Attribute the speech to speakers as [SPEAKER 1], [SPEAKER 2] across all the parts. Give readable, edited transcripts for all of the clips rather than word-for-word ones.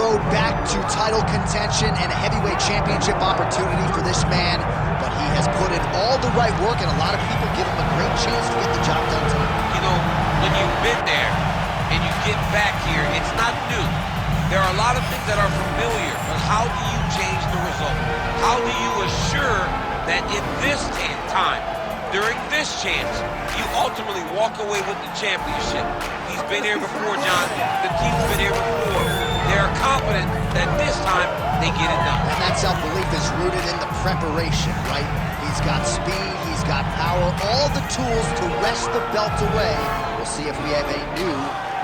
[SPEAKER 1] road back to title contention and a heavyweight championship opportunity for this man, but he has put in all the right work, and a lot of people give him a great chance to get the job done tonight.
[SPEAKER 2] You know, when you've been there and you get back here, it's not new. There are a lot of things that are familiar, but how do you change the result? How do you assure that in this time, during this chance, you ultimately walk away with the championship? He's been here before, John. The team's been here before. They're confident that this time they get it done.
[SPEAKER 1] And that self-belief is rooted in the preparation, right? He's got speed, he's got power, all the tools to wrest the belt away. We'll see if we have a new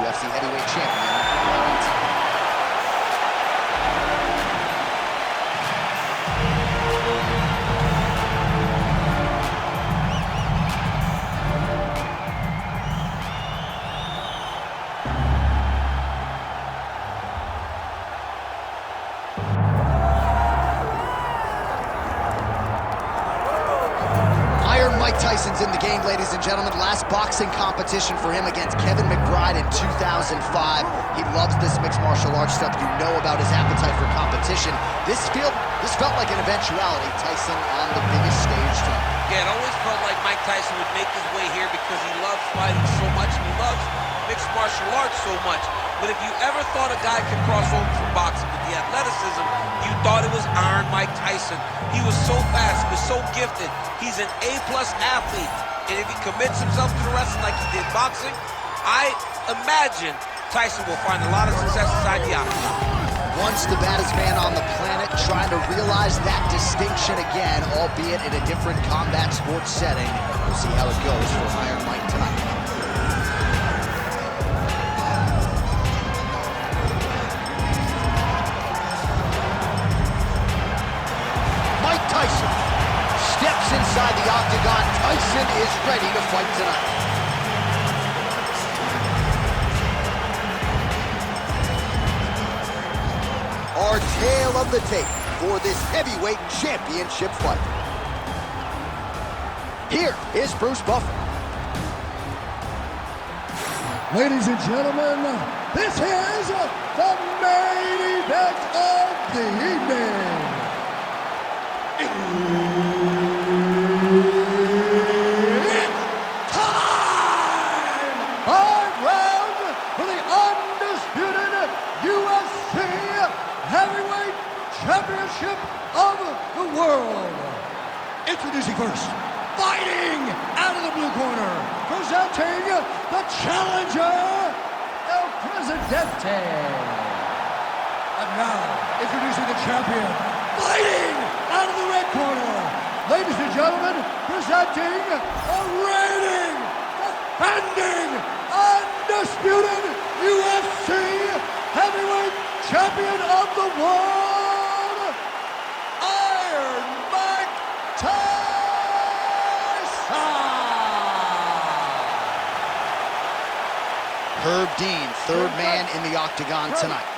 [SPEAKER 1] UFC heavyweight champion. Tyson's in the game, ladies and gentlemen. Last boxing competition for him against Kevin McBride in 2005. He loves this mixed martial arts stuff. You know about his appetite for competition. This felt like an eventuality. Tyson on the biggest stage tonight.
[SPEAKER 2] Yeah, it always felt like Mike Tyson would make his way here because he loves fighting so much and he loves mixed martial arts so much. But if you ever thought a guy could cross over from boxing with the athleticism, you thought it was Iron Mike Tyson. He was so fast, he was so gifted. He's an A-plus athlete. And if he commits himself to the wrestling like he did boxing, I imagine Tyson will find a lot of success inside the octagon.
[SPEAKER 1] Once the baddest man on the planet, trying to realize that distinction again, albeit in a different combat sports setting. We'll see how it goes for Iron Mike tonight. Tyson steps inside the octagon. Tyson is ready to fight tonight. Our tale of the tape for this heavyweight championship fight. Here is Bruce Buffer.
[SPEAKER 3] Ladies and gentlemen, this is the main event of the evening. It's time! 5 rounds for the undisputed UFC Heavyweight Championship of the world. Introducing first, fighting out of the blue corner, presenting the challenger, El Presidente. And now, introducing the champion, fighting out of the red corner, ladies and gentlemen, presenting the reigning, defending, undisputed UFC heavyweight champion of the world, Iron Mike Tyson.
[SPEAKER 1] Herb Dean, third man in the octagon tonight.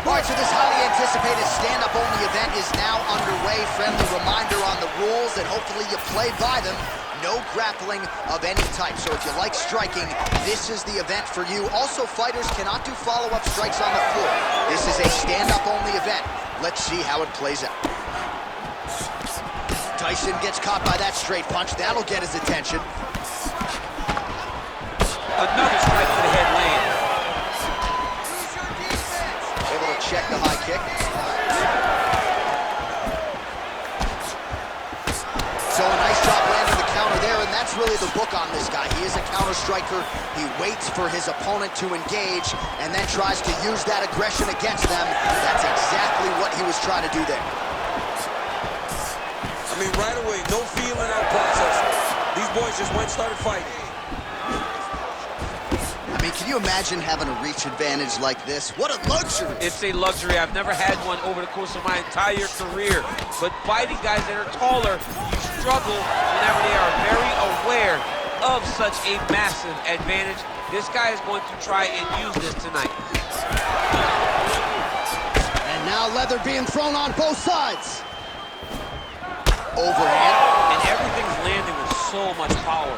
[SPEAKER 1] All right, so this highly anticipated stand-up-only event is now underway. Friendly reminder on the rules, and hopefully you play by them. No grappling of any type, so if you like striking, this is the event for you. Also, fighters cannot do follow-up strikes on the floor. This is a stand-up-only event. Let's see how it plays out. Tyson gets caught by that straight punch. That'll get his attention.
[SPEAKER 2] Another strike to the head land.
[SPEAKER 1] Check the high kick. So a nice job landing the counter there, and that's really the book on this guy. He is a counter striker. He waits for his opponent to engage and then tries to use that aggression against them. That's exactly what he was trying to do there.
[SPEAKER 2] I mean, right away, no feeling out process. These boys just went and started fighting.
[SPEAKER 1] I mean, can you imagine having a reach advantage like this? What a luxury!
[SPEAKER 2] It's a luxury. I've never had one over the course of my entire career. But fighting guys that are taller, you struggle whenever they are very aware of such a massive advantage. This guy is going to try and use this tonight.
[SPEAKER 1] And now leather being thrown on both sides. Overhand.
[SPEAKER 2] And everything's landing with so much power.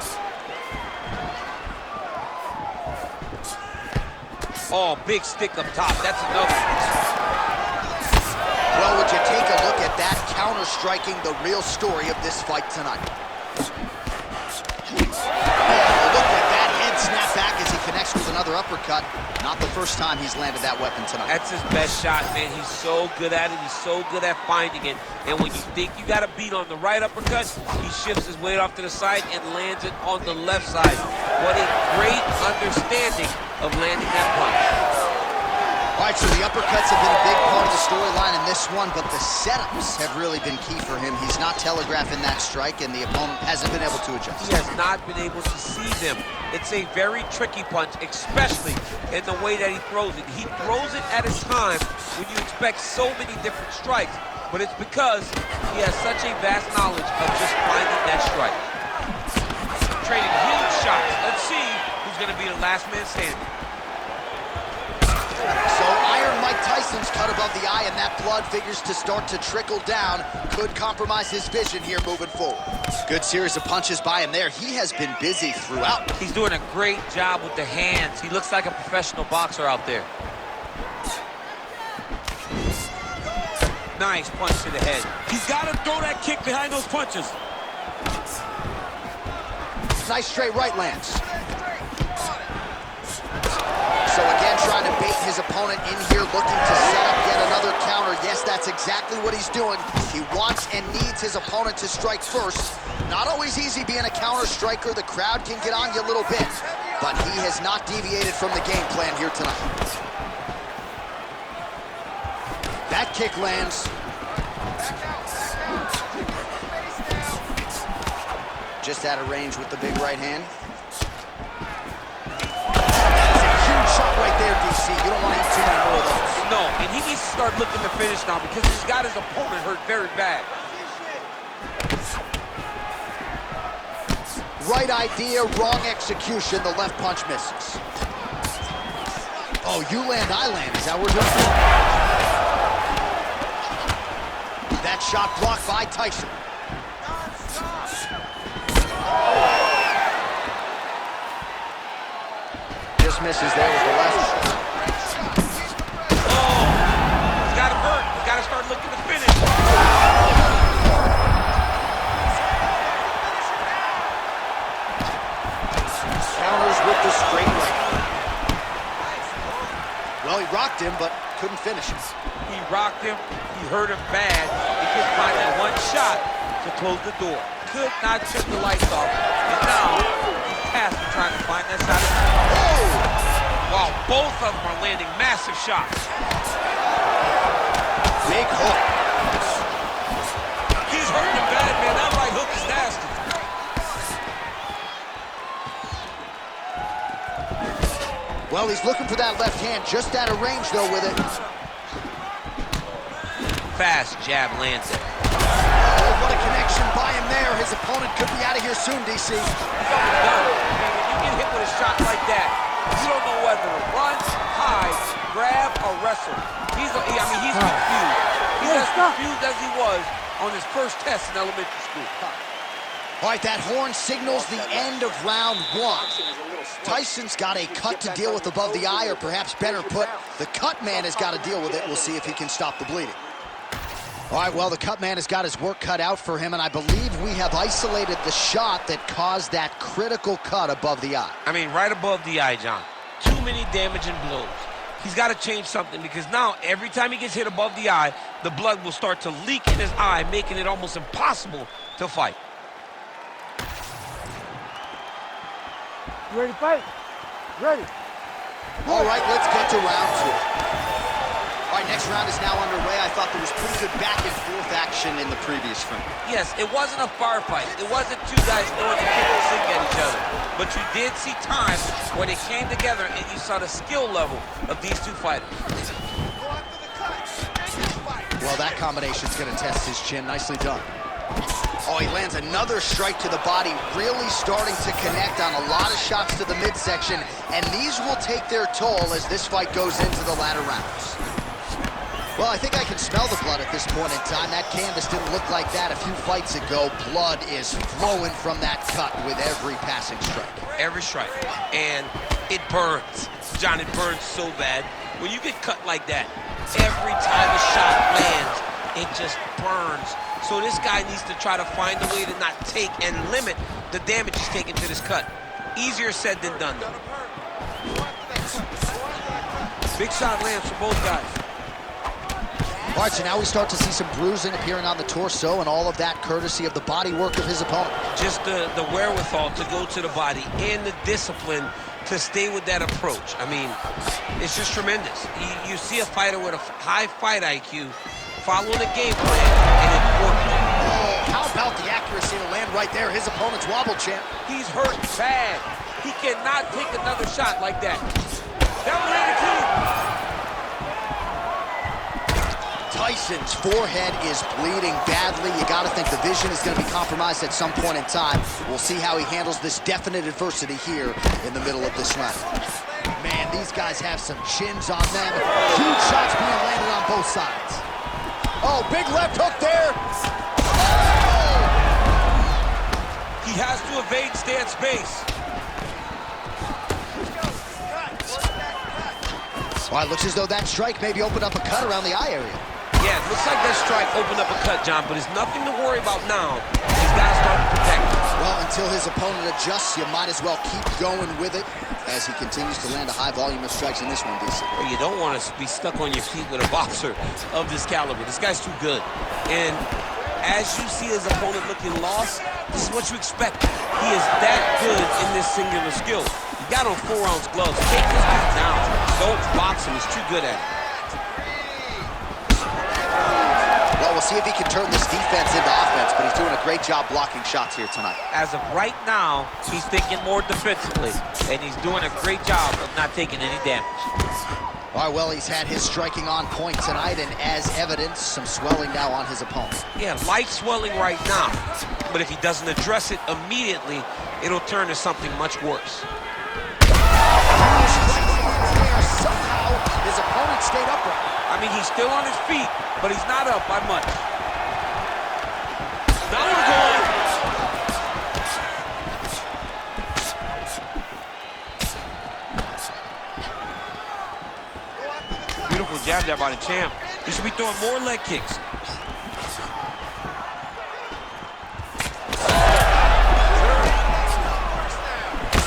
[SPEAKER 2] Oh, big stick up top. That's enough.
[SPEAKER 1] counter-striking the real story of this fight tonight. Oh, look at that head snap back as he connects with another uppercut. Not the first time he's landed that weapon tonight.
[SPEAKER 2] That's his best shot, man. He's so good at it. He's so good at finding it. And when you think you got a beat on the right uppercut, he shifts his weight off to the side and lands it on the left side. What a great understanding of landing that punch.
[SPEAKER 1] All right, so the uppercuts have been a big part of the storyline in this one, but the setups have really been key for him. He's not telegraphing that strike, and the opponent hasn't been able to adjust.
[SPEAKER 2] He has not been able to see them. It's a very tricky punch, especially in the way that he throws it. He throws it at a time when you expect so many different strikes, but it's because he has such a vast knowledge of just finding that strike. Trading huge shots. Let's see who's going to be the last man standing.
[SPEAKER 1] So Iron Mike Tyson's cut above the eye, and that blood figures to start to trickle down. Could compromise his vision here moving forward. Good series of punches by him there. He has been busy throughout.
[SPEAKER 2] He's doing a great job with the hands. He looks like a professional boxer out there. Nice punch to the head. He's got to throw that kick behind those punches.
[SPEAKER 1] Nice straight right lands. So again, trying to bait his opponent in here, looking to set up yet another counter. Yes, that's exactly what he's doing. He wants and needs his opponent to strike first. Not always easy being a counter striker. The crowd can get on you a little bit, but he has not deviated from the game plan here tonight. That kick lands. Just out of range with the big right hand. Shot right there, DC. You don't want to eat too many more of those.
[SPEAKER 2] No, and he needs to start looking to finish now because he's got his opponent hurt very bad.
[SPEAKER 1] Right idea, wrong execution. The left punch misses. Oh, you land, I land. Is that what we're doing? That shot blocked by Tyson. Just misses there with the left.
[SPEAKER 2] Oh, he's got him hurt. He's got to start looking to finish.
[SPEAKER 1] Counters with the straight right. Well, he rocked him, but couldn't finish him.
[SPEAKER 2] He rocked him. He hurt him bad. He couldn't find that one shot to close the door. Could not shut the lights off. And now he's past him trying to find that shot.
[SPEAKER 1] Oh!
[SPEAKER 2] Wow, both of them are landing massive shots.
[SPEAKER 1] Big hook.
[SPEAKER 2] He's hurting him bad, man. That right hook is nasty.
[SPEAKER 1] Well, he's looking for that left hand, just out of range, though, with it.
[SPEAKER 2] Fast jab lands it.
[SPEAKER 1] Oh, what a connection by him there. His opponent could be out of here soon, DC.
[SPEAKER 2] He's almost done. And when you get hit with a shot like that, you don't know whether to run, hide, grab, or wrestle. He's confused. He's as confused as he was on his first test in elementary school.
[SPEAKER 1] All right, that horn signals the end of round one. Tyson's got a cut to deal with above the eye, or perhaps better put, the cut man has got to deal with it. We'll see if he can stop the bleeding. All right, well, the cut man has got his work cut out for him, and I believe we have isolated the shot that caused that critical cut above the eye.
[SPEAKER 2] I mean, right above the eye, John. Too many damaging blows. He's got to change something because now every time he gets hit above the eye, the blood will start to leak in his eye, making it almost impossible to fight.
[SPEAKER 3] You ready to fight? Ready.
[SPEAKER 1] All right, let's get to round two. All right, next round is now underway. I thought there was pretty good back and forth action in the previous round.
[SPEAKER 2] Yes, it wasn't a firefight. It wasn't two guys throwing the kitchen sink at each other. But you did see times where they came together and you saw the skill level of these two fighters.
[SPEAKER 1] Well, that combination's going to test his chin. Nicely done. Oh, he lands another strike to the body, really starting to connect on a lot of shots to the midsection, and these will take their toll as this fight goes into the latter rounds. Well, I think I can smell the blood at this point in time. That canvas didn't look like that a few fights ago. Blood is flowing from that cut with every passing strike.
[SPEAKER 2] Every strike. And it burns. John, it burns so bad. When you get cut like that, every time a shot lands, it just burns. So this guy needs to try to find a way to not take and limit the damage he's taking to this cut. Easier said than done, though. Big shot lands for both guys.
[SPEAKER 1] All right, so now we start to see some bruising appearing on the torso, and all of that courtesy of the body work of his opponent.
[SPEAKER 2] Just the wherewithal to go to the body and the discipline to stay with that approach. I mean, it's just tremendous. You see a fighter with a high fight IQ following a game plan, and it worked.
[SPEAKER 1] Oh, how about the accuracy to land right there? His opponent's wobble, champ.
[SPEAKER 2] He's hurt bad. He cannot take another shot like that. Down the
[SPEAKER 1] Tyson's forehead is bleeding badly. You got to think the vision is going to be compromised at some point in time. We'll see how he handles this definite adversity here in the middle of this round. Man, these guys have some chins on them. Huge shots being landed on both sides. Oh, big left hook there. Oh!
[SPEAKER 2] He has to evade, stay at space.
[SPEAKER 1] Well, it looks as though that strike maybe opened up a cut around the eye area.
[SPEAKER 2] Yeah, it looks like that strike opened up a cut, John, but there's nothing to worry about now. He's got to start to protect.
[SPEAKER 1] Well, until his opponent adjusts, you might as well keep going with it as he continues to land a high volume of strikes in this one, DC.
[SPEAKER 2] Well, you don't want to be stuck on your feet with a boxer of this caliber. This guy's too good. And as you see his opponent looking lost, this is what you expect. He is that good in this singular skill. You got on 4-ounce gloves. Take this guy down. Don't box him. He's too good at it.
[SPEAKER 1] Well, we'll see if he can turn this defense into offense, but he's doing a great job blocking shots here tonight.
[SPEAKER 4] As of right now, he's thinking more defensively, and he's doing a great job of not taking any damage.
[SPEAKER 1] All right, well, he's had his striking on point tonight, and as evidence, some swelling now on his opponent.
[SPEAKER 2] Yeah, light swelling right now, but if he doesn't address it immediately, it'll turn to something much worse.
[SPEAKER 1] Somehow, his opponent stayed upright.
[SPEAKER 2] I mean, he's still on his feet, but he's not up by much. Now he's going. Beautiful jab there by the champ. He should be throwing more leg kicks.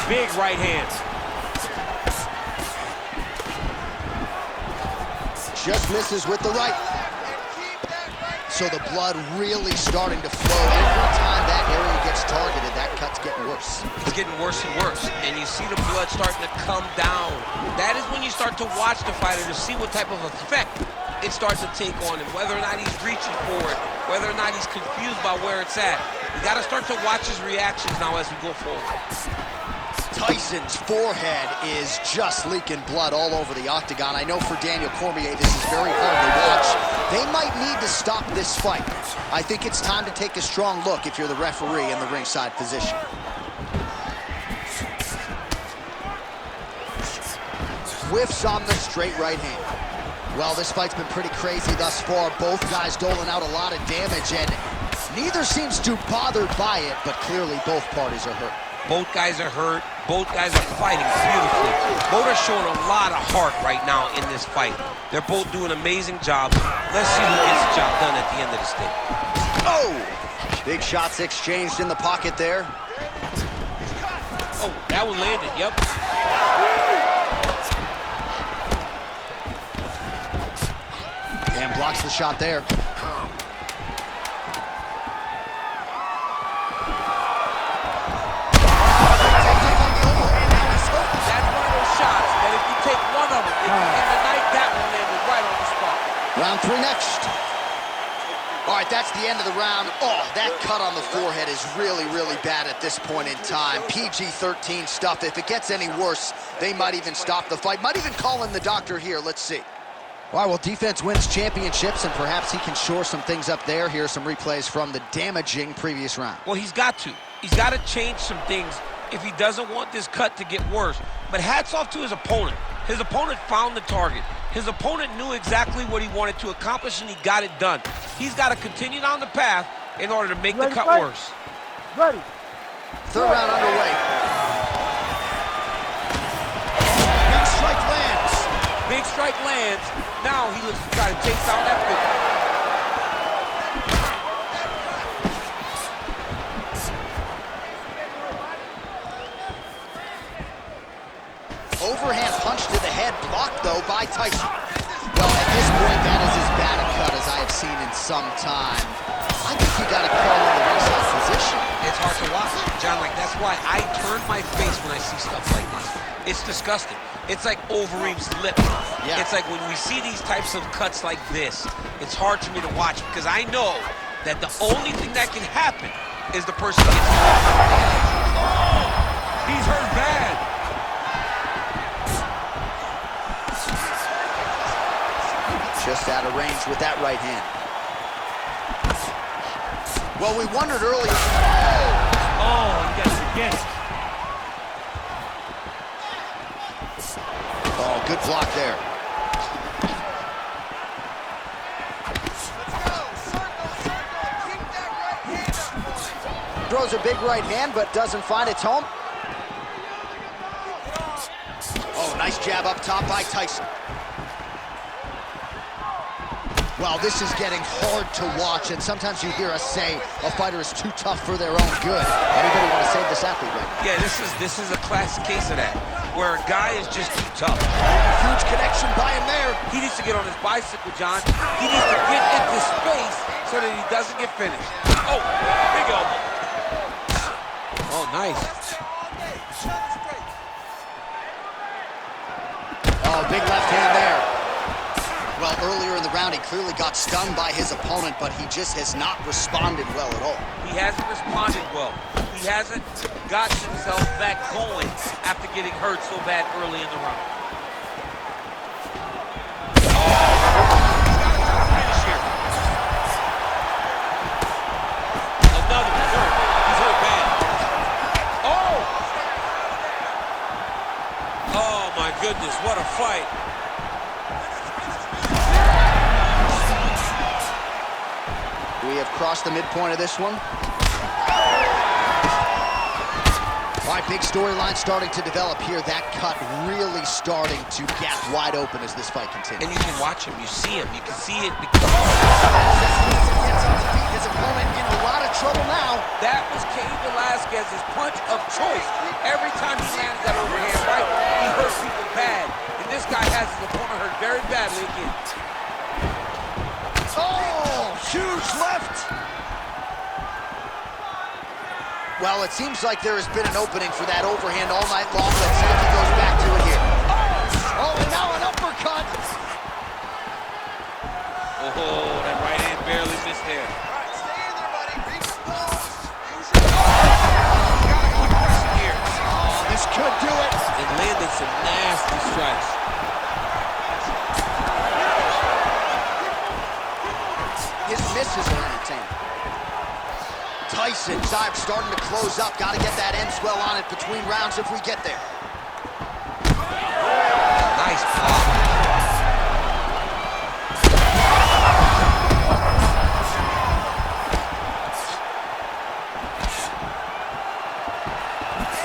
[SPEAKER 2] Big right hand.
[SPEAKER 1] Just misses with the right. So the blood really starting to flow. Every time that area gets targeted, that cut's getting worse.
[SPEAKER 2] It's getting worse and worse, and you see the blood starting to come down. That is when you start to watch the fighter to see what type of effect it starts to take on him, whether or not he's reaching for it, whether or not he's confused by where it's at. You got to start to watch his reactions now as we go forward.
[SPEAKER 1] Tyson's forehead is just leaking blood all over the octagon. I know for Daniel Cormier, this is very hard to watch. They might need to stop this fight. I think it's time to take a strong look if you're the referee in the ringside position. Whiffs on the straight right hand. Well, this fight's been pretty crazy thus far. Both guys doling out a lot of damage, and neither seems too bothered by it, but clearly both parties are hurt.
[SPEAKER 2] Both guys are hurt. Both guys are fighting beautifully. Both are showing a lot of heart right now in this fight. They're both doing amazing jobs. Let's see who gets the job done at the end of this thing.
[SPEAKER 1] Oh! Big shots exchanged in the pocket there.
[SPEAKER 2] Oh, that one landed, yep.
[SPEAKER 1] And blocks the shot there. Round 3 next. All right, that's the end of the round. Oh, that cut on the forehead is really, really bad at this point in time. PG-13 stuff. If it gets any worse, they might even stop the fight. Might even call in the doctor here. Let's see. All right, well, defense wins championships, and perhaps he can shore some things up there. Here are some replays from the damaging previous round.
[SPEAKER 2] Well, he's got to. He's got to change some things if he doesn't want this cut to get worse. But hats off to his opponent. His opponent found the target. His opponent knew exactly what he wanted to accomplish, and he got it done. He's got to continue down the path in order to make the cut worse.
[SPEAKER 3] Ready.
[SPEAKER 1] Third round underway. Big strike lands.
[SPEAKER 2] Big strike lands. Now he looks to try to chase down that foot.
[SPEAKER 1] overhand punch to the head, blocked, though, by Tyson. Well, at this point, that is as bad a cut as I have seen in some time. I think you got to call in the ringside position.
[SPEAKER 2] It's hard to watch, John. Like, that's why I turn my face when I see stuff like this. It's disgusting. It's like Overeem's lip.
[SPEAKER 1] Yeah.
[SPEAKER 2] It's like when we see these types of cuts like this, it's hard for me to watch because I know that the only thing that can happen is the person gets hurt. He's hurt bad.
[SPEAKER 1] Just out of range with that right hand. Well, we wondered earlier.
[SPEAKER 2] Oh, he gets it again.
[SPEAKER 1] Oh, good block there. Throws a big right hand, but doesn't find its home. Oh, nice jab up top by Tyson. Well, this is getting hard to watch, and sometimes you hear us say a fighter is too tough for their own good. Anybody want to save this athlete right now?
[SPEAKER 2] Yeah, this is a classic case of that, where a guy is just too tough.
[SPEAKER 1] Huge connection by him there.
[SPEAKER 2] He needs to get on his bicycle, John. He needs to get into space so that he doesn't get finished. Oh, big elbow. Oh, nice.
[SPEAKER 1] Oh, big left hand there. Well, earlier in the round, he clearly got stung by his opponent, but he just has not responded well at all.
[SPEAKER 2] He hasn't responded well. He hasn't gotten himself back going after getting hurt so bad early in the round. Finish here. Another hurt. He's hurt bad. Oh! Oh, my goodness, what a fight.
[SPEAKER 1] We have crossed the midpoint of this one. All right, big storyline starting to develop here. That cut really starting to gap wide open as this fight continues.
[SPEAKER 2] And you can watch him, you see him, you can see it because
[SPEAKER 1] Gets up to beat his opponent in a lot of trouble now.
[SPEAKER 2] that was Cain Velasquez's punch of choice. Every time he landed that overhand right, he hurt people bad. And this guy has his opponent hurt very badly again.
[SPEAKER 1] Oh, huge left. Well, it seems like there has been an opening for that overhand all night long. Let's see if he goes back to it here. Oh, and now an uppercut.
[SPEAKER 2] Oh, that right hand barely missed there. Here.
[SPEAKER 1] Oh, this could do it.
[SPEAKER 2] And landed some nasty strikes.
[SPEAKER 1] His misses are entertaining. Tyson's dive starting to close up. Got to get that end swell on it between rounds if we get there.
[SPEAKER 2] Nice pop.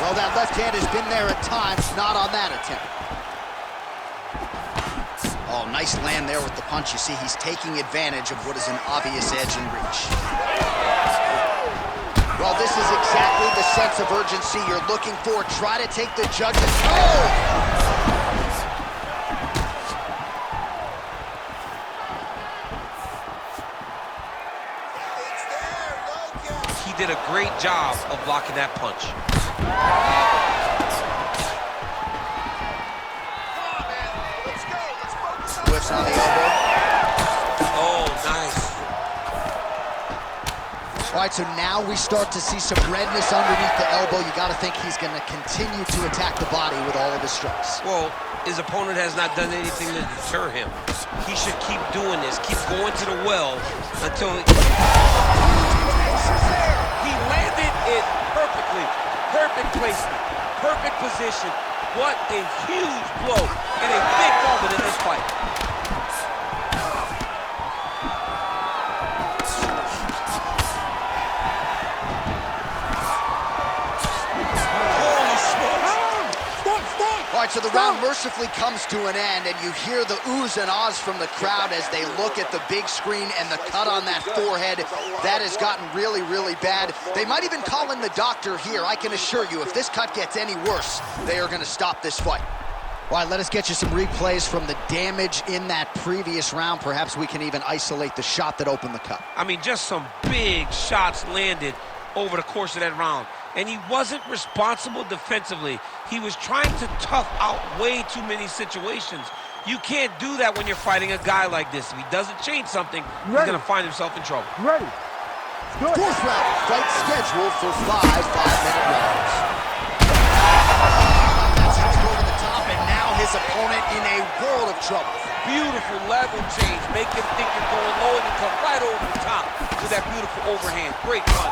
[SPEAKER 1] Well, that left hand has been there at times, not on that attempt. Oh, nice land there with the punch. You see, he's taking advantage of what is an obvious edge and reach. Well, this is exactly the sense of urgency you're looking for. Try to take the judges. Oh!
[SPEAKER 2] He did a great job of blocking that punch.
[SPEAKER 1] Whiffs on the elbow.
[SPEAKER 2] Oh, nice.
[SPEAKER 1] All right, so now we start to see some redness underneath the elbow. You got to think he's going to continue to attack the body with all of his strikes.
[SPEAKER 2] Well, his opponent has not done anything to deter him. He should keep doing this, keep going to the well until he landed it perfectly. Perfect placement, perfect position. What a huge blow and a big moment in this fight.
[SPEAKER 1] All right, so the round mercifully comes to an end, and you hear the oohs and ahs from the crowd as they look at the big screen and the cut on that forehead. That has gotten really, really bad. They might even call in the doctor here. I can assure you, if this cut gets any worse, they are going to stop this fight. All right, let us get you some replays from the damage in that previous round. Perhaps we can even isolate the shot that opened the cut.
[SPEAKER 2] I mean, just some big shots landed over the course of that round. And he wasn't responsible defensively. He was trying to tough out way too many situations. You can't do that when you're fighting a guy like this. If he doesn't change something, he's going to find himself in trouble.
[SPEAKER 3] Ready. Good.
[SPEAKER 1] Fourth round, fight scheduled for 5 5-minute rounds. That's hooked over the top, and now his opponent in a world of trouble.
[SPEAKER 2] Beautiful level change. Make him think you're going low and you come right over the top to that beautiful overhand. Great punch.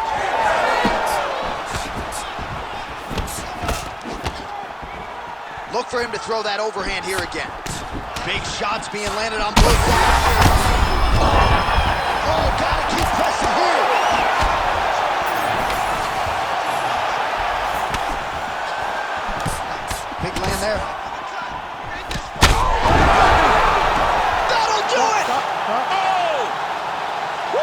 [SPEAKER 1] Look for him to throw that overhand here again. Big shots being landed on both sides here. Oh, gotta keep pressing here. Big land there. That'll do it!
[SPEAKER 2] Oh! Woo!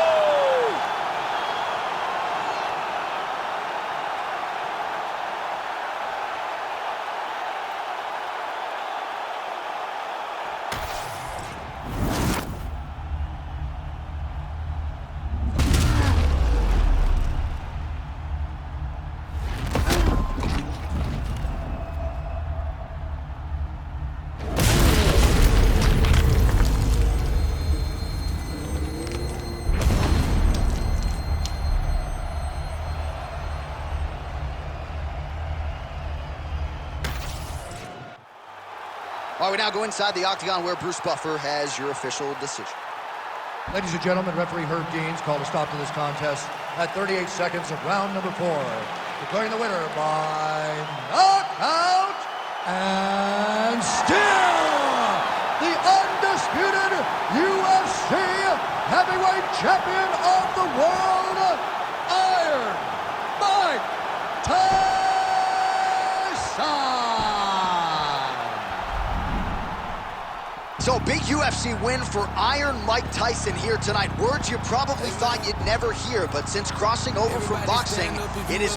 [SPEAKER 1] All right, we now go inside the Octagon where Bruce Buffer has your official decision.
[SPEAKER 3] Ladies and gentlemen, referee Herb Deans called a stop to this contest at 38 seconds of round number 4, declaring the winner by knockout and still the undisputed UFC heavyweight champion of the world, Iron Mike Tyson.
[SPEAKER 1] So, big UFC win for Iron Mike Tyson here tonight. Words you probably thought you'd never hear, but since crossing over from boxing, it is